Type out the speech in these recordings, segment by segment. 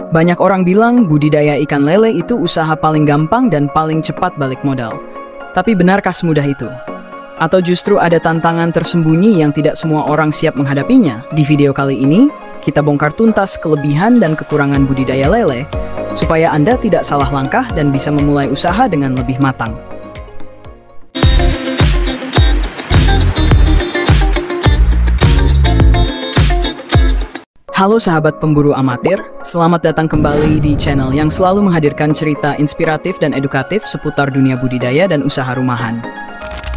Banyak orang bilang budidaya ikan lele itu usaha paling gampang dan paling cepat balik modal. Tapi benarkah semudah itu? Atau justru ada tantangan tersembunyi yang tidak semua orang siap menghadapinya? Di video kali ini, kita bongkar tuntas kelebihan dan kekurangan budidaya lele, supaya Anda tidak salah langkah dan bisa memulai usaha dengan lebih matang. Halo sahabat pemburu amatir, selamat datang kembali di channel yang selalu menghadirkan cerita inspiratif dan edukatif seputar dunia budidaya dan usaha rumahan.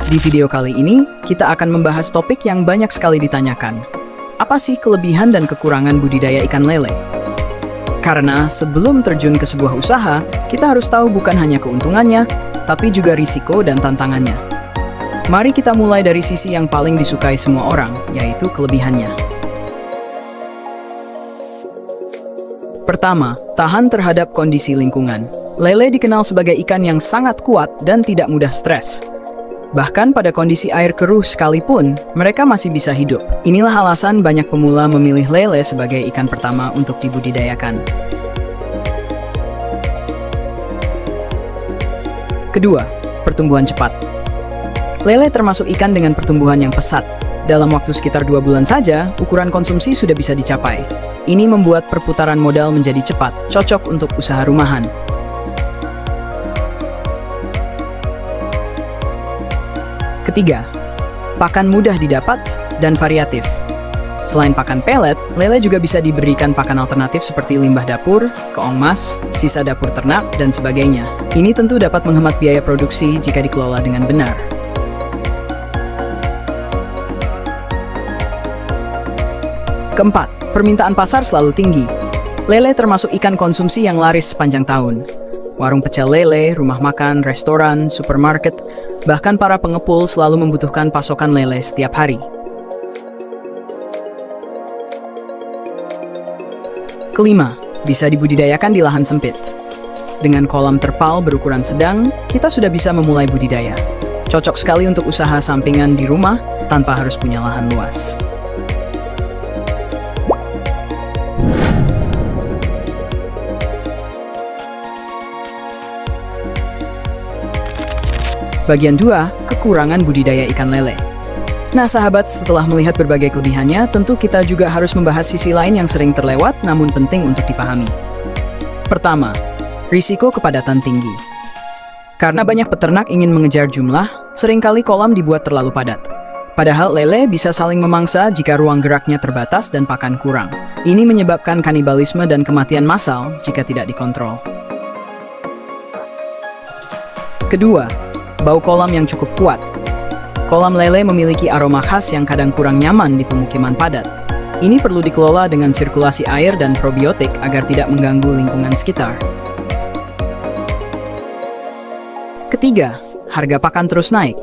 Di video kali ini, kita akan membahas topik yang banyak sekali ditanyakan. Apa sih kelebihan dan kekurangan budidaya ikan lele? Karena sebelum terjun ke sebuah usaha, kita harus tahu bukan hanya keuntungannya, tapi juga risiko dan tantangannya. Mari kita mulai dari sisi yang paling disukai semua orang, yaitu kelebihannya. Pertama, tahan terhadap kondisi lingkungan. Lele dikenal sebagai ikan yang sangat kuat dan tidak mudah stres. Bahkan pada kondisi air keruh sekalipun, mereka masih bisa hidup. Inilah alasan banyak pemula memilih lele sebagai ikan pertama untuk dibudidayakan. Kedua, pertumbuhan cepat. Lele termasuk ikan dengan pertumbuhan yang pesat. Dalam waktu sekitar 2 bulan saja, ukuran konsumsi sudah bisa dicapai. Ini membuat perputaran modal menjadi cepat, cocok untuk usaha rumahan. Ketiga, pakan mudah didapat dan variatif. Selain pakan pelet, lele juga bisa diberikan pakan alternatif seperti limbah dapur, keong mas, sisa dapur ternak, dan sebagainya. Ini tentu dapat menghemat biaya produksi jika dikelola dengan benar. Keempat, permintaan pasar selalu tinggi. Lele termasuk ikan konsumsi yang laris sepanjang tahun. Warung pecel lele, rumah makan, restoran, supermarket, bahkan para pengepul selalu membutuhkan pasokan lele setiap hari. Kelima, bisa dibudidayakan di lahan sempit. Dengan kolam terpal berukuran sedang, kita sudah bisa memulai budidaya. Cocok sekali untuk usaha sampingan di rumah tanpa harus punya lahan luas. Bagian 2, kekurangan budidaya ikan lele. Nah sahabat, setelah melihat berbagai kelebihannya, tentu kita juga harus membahas sisi lain yang sering terlewat namun penting untuk dipahami. Pertama, risiko kepadatan tinggi. Karena banyak peternak ingin mengejar jumlah, seringkali kolam dibuat terlalu padat. Padahal lele bisa saling memangsa jika ruang geraknya terbatas dan pakan kurang. Ini menyebabkan kanibalisme dan kematian massal jika tidak dikontrol. Kedua, bau kolam yang cukup kuat. Kolam lele memiliki aroma khas yang kadang kurang nyaman di pemukiman padat. Ini perlu dikelola dengan sirkulasi air dan probiotik agar tidak mengganggu lingkungan sekitar. Ketiga, harga pakan terus naik.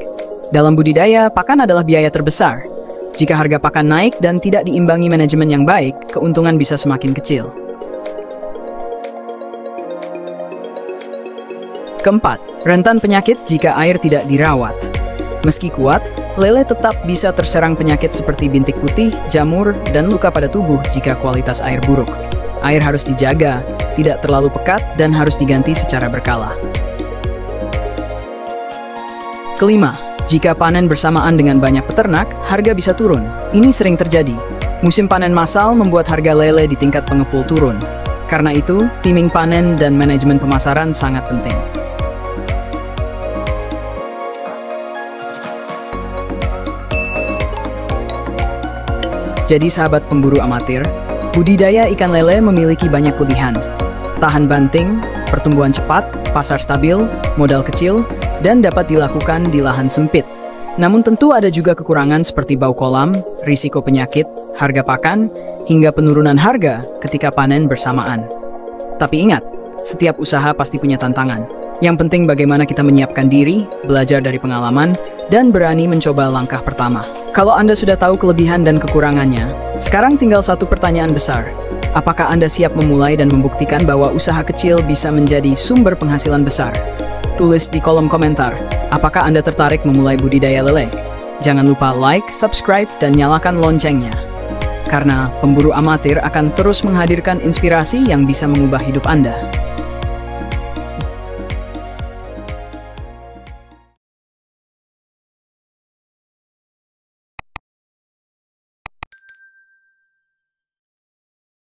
Dalam budidaya, pakan adalah biaya terbesar. Jika harga pakan naik dan tidak diimbangi manajemen yang baik, keuntungan bisa semakin kecil. Keempat, rentan penyakit jika air tidak dirawat. Meski kuat, lele tetap bisa terserang penyakit seperti bintik putih, jamur, dan luka pada tubuh jika kualitas air buruk. Air harus dijaga, tidak terlalu pekat, dan harus diganti secara berkala. Kelima, jika panen bersamaan dengan banyak peternak, harga bisa turun. Ini sering terjadi. Musim panen massal membuat harga lele di tingkat pengepul turun. Karena itu, timing panen dan manajemen pemasaran sangat penting. Jadi sahabat pemburu amatir, budidaya ikan lele memiliki banyak kelebihan. Tahan banting, pertumbuhan cepat, pasar stabil, modal kecil, dan dapat dilakukan di lahan sempit. Namun tentu ada juga kekurangan seperti bau kolam, risiko penyakit, harga pakan, hingga penurunan harga ketika panen bersamaan. Tapi ingat, setiap usaha pasti punya tantangan. Yang penting bagaimana kita menyiapkan diri, belajar dari pengalaman, dan berani mencoba langkah pertama. Kalau Anda sudah tahu kelebihan dan kekurangannya, sekarang tinggal satu pertanyaan besar. Apakah Anda siap memulai dan membuktikan bahwa usaha kecil bisa menjadi sumber penghasilan besar? Tulis di kolom komentar, apakah Anda tertarik memulai budidaya lele? Jangan lupa like, subscribe, dan nyalakan loncengnya. karena pemburu amatir akan terus menghadirkan inspirasi yang bisa mengubah hidup Anda.